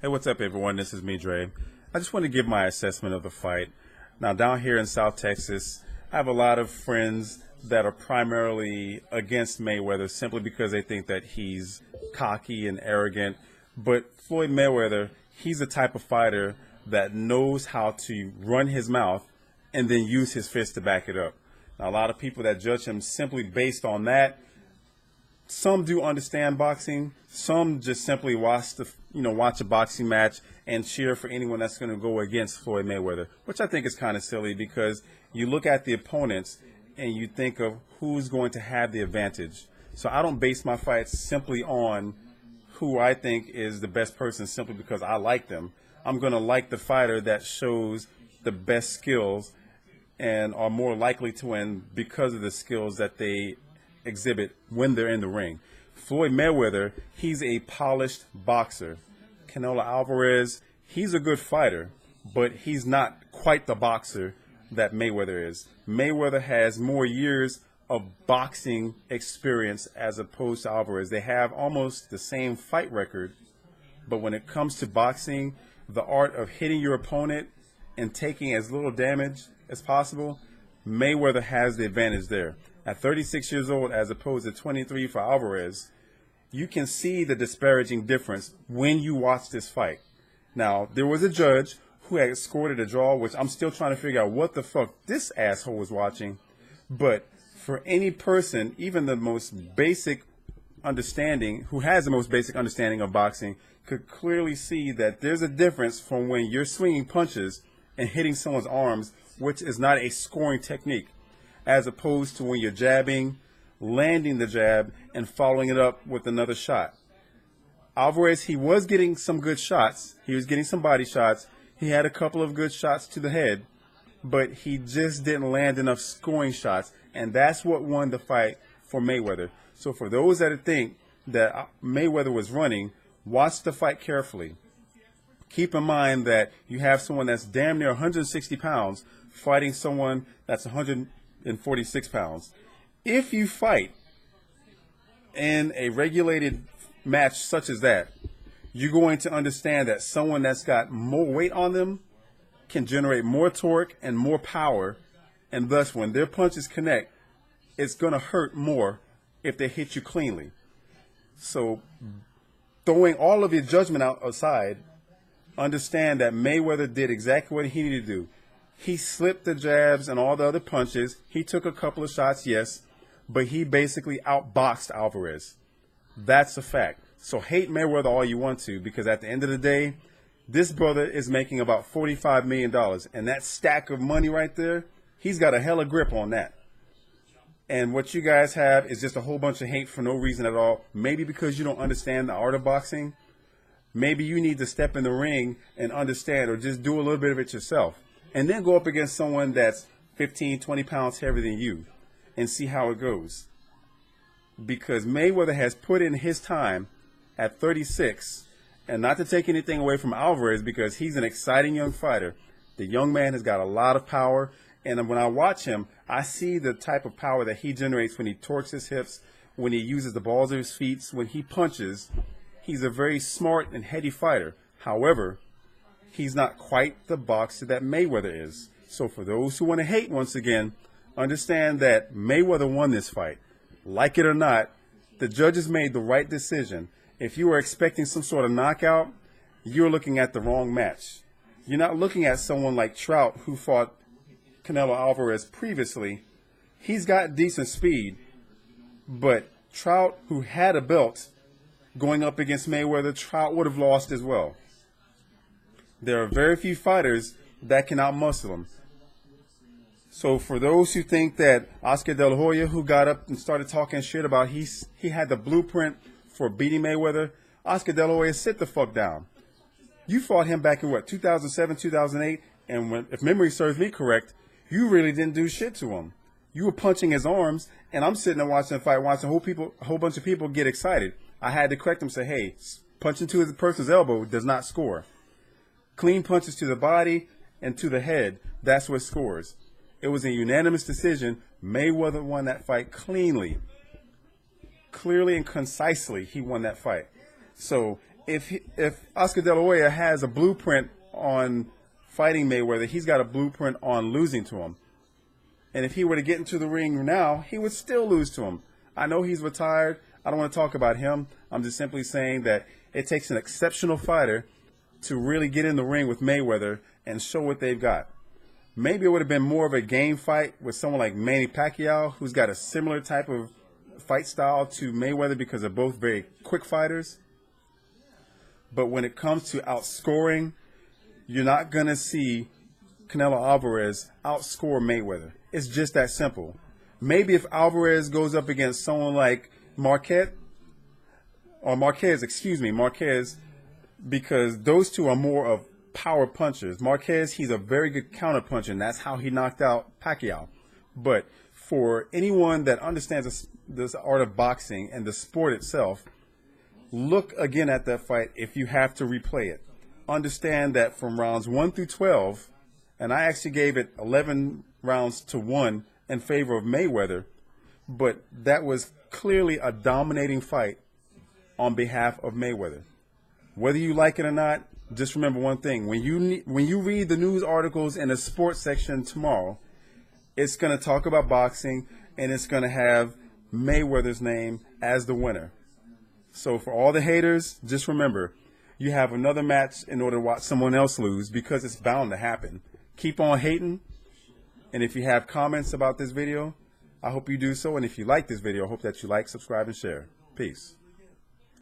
Hey, what's up, everyone? This is me, Dre. I just want to give my assessment of the fight. Now, down here in South Texas, I have a lot of friends that are primarily against Mayweather simply because they think that he's cocky and arrogant. But Floyd Mayweather, he's the type of fighter that knows how to run his mouth and then use his fist to back it up. Now, a lot of people that judge him simply based on that, some do understand boxing. Some just simply watch a boxing match and cheer for anyone that's going to go against Floyd Mayweather, which I think is kind of silly because you look at the opponents and you think of who's going to have the advantage. So I don't base my fights simply on who I think is the best person simply because I like them. I'm going to like the fighter that shows the best skills and are more likely to win because of the skills that they exhibit when they're in the ring. Floyd Mayweather, he's a polished boxer. Canelo Alvarez, he's a good fighter, but he's not quite the boxer that Mayweather is. Mayweather has more years of boxing experience as opposed to Alvarez. They have almost the same fight record, but when it comes to boxing, the art of hitting your opponent and taking as little damage as possible, Mayweather has the advantage there. At 36 years old as opposed to 23 for Alvarez, you can see the disparaging difference when you watch this fight. Now, there was a judge who had scored a draw, which I'm still trying to figure out what the fuck this asshole was watching. But for any person, even the most basic understanding, who has the most basic understanding of boxing, could clearly see that there's a difference from when you're swinging punches and hitting someone's arms, which is not a scoring technique, as opposed to when you're jabbing, landing the jab, and following it up with another shot. Alvarez, he was getting some good shots. He was getting some body shots. He had a couple of good shots to the head, but he just didn't land enough scoring shots, and that's what won the fight for Mayweather. So for those that think that Mayweather was running, watch the fight carefully. Keep in mind that you have someone that's damn near 160 pounds fighting someone that's 146 pounds. If you fight in a regulated match such as that, you're going to understand that someone that's got more weight on them can generate more torque and more power, and thus when their punches connect, it's going to hurt more if they hit you cleanly. So throwing all of your judgment aside, understand that Mayweather did exactly what he needed to do. He slipped the jabs and all the other punches. He took a couple of shots, yes, but he basically outboxed Alvarez. That's a fact. So hate Mayweather all you want to, because at the end of the day, this brother is making about $45 million. And that stack of money right there, he's got a hella grip on that. And what you guys have is just a whole bunch of hate for no reason at all. Maybe because you don't understand the art of boxing. Maybe you need to step in the ring and understand, or just do a little bit of it yourself. And then go up against someone that's 15, 20 pounds heavier than you and see how it goes. Because Mayweather has put in his time at 36, and not to take anything away from Alvarez because he's an exciting young fighter. The young man has got a lot of power, and when I watch him, I see the type of power that he generates when he torques his hips, when he uses the balls of his feet, when he punches. He's a very smart and heady fighter. However, he's not quite the boxer that Mayweather is. So for those who want to hate once again, understand that Mayweather won this fight. Like it or not, the judges made the right decision. If you were expecting some sort of knockout, you're looking at the wrong match. You're not looking at someone like Trout, who fought Canelo Alvarez previously. He's got decent speed, but Trout, who had a belt, going up against Mayweather, Trout would have lost as well. There are very few fighters that can outmuscle him. So for those who think that Oscar De La Hoya, who got up and started talking shit about he had the blueprint for beating Mayweather, Oscar De La Hoya, sit the fuck down. You fought him back in, 2007, 2008, and if memory serves me correct, you really didn't do shit to him. You were punching his arms, and I'm sitting there watching the fight, watching a whole bunch of people get excited. I had to correct him and say, hey, punching to the person's elbow does not score. Clean punches to the body and to the head, that's what scores. It was a unanimous decision. Mayweather won that fight cleanly. Clearly and concisely, he won that fight. So if Oscar De La Hoya has a blueprint on fighting Mayweather, he's got a blueprint on losing to him. And if he were to get into the ring now, he would still lose to him. I know he's retired. I don't want to talk about him. I'm just simply saying that it takes an exceptional fighter to really get in the ring with Mayweather and show what they've got. Maybe it would have been more of a game fight with someone like Manny Pacquiao, who's got a similar type of fight style to Mayweather because they're both very quick fighters. But when it comes to outscoring, you're not going to see Canelo Alvarez outscore Mayweather. It's just that simple. Maybe if Alvarez goes up against someone like Marquez, because those two are more of power punchers. Marquez, he's a very good counter puncher, and that's how he knocked out Pacquiao. But for anyone that understands this art of boxing and the sport itself, look again at that fight if you have to replay it. Understand that from rounds 1 through 12, and I actually gave it 11 rounds to 1 in favor of Mayweather, but that was clearly a dominating fight on behalf of Mayweather. Whether you like it or not, just remember one thing. When you read the news articles in the sports section tomorrow, it's going to talk about boxing, and it's going to have Mayweather's name as the winner. So for all the haters, just remember, you have another match in order to watch someone else lose, because it's bound to happen. Keep on hating, and if you have comments about this video, I hope you do so. And if you like this video, I hope that you like, subscribe, and share. Peace.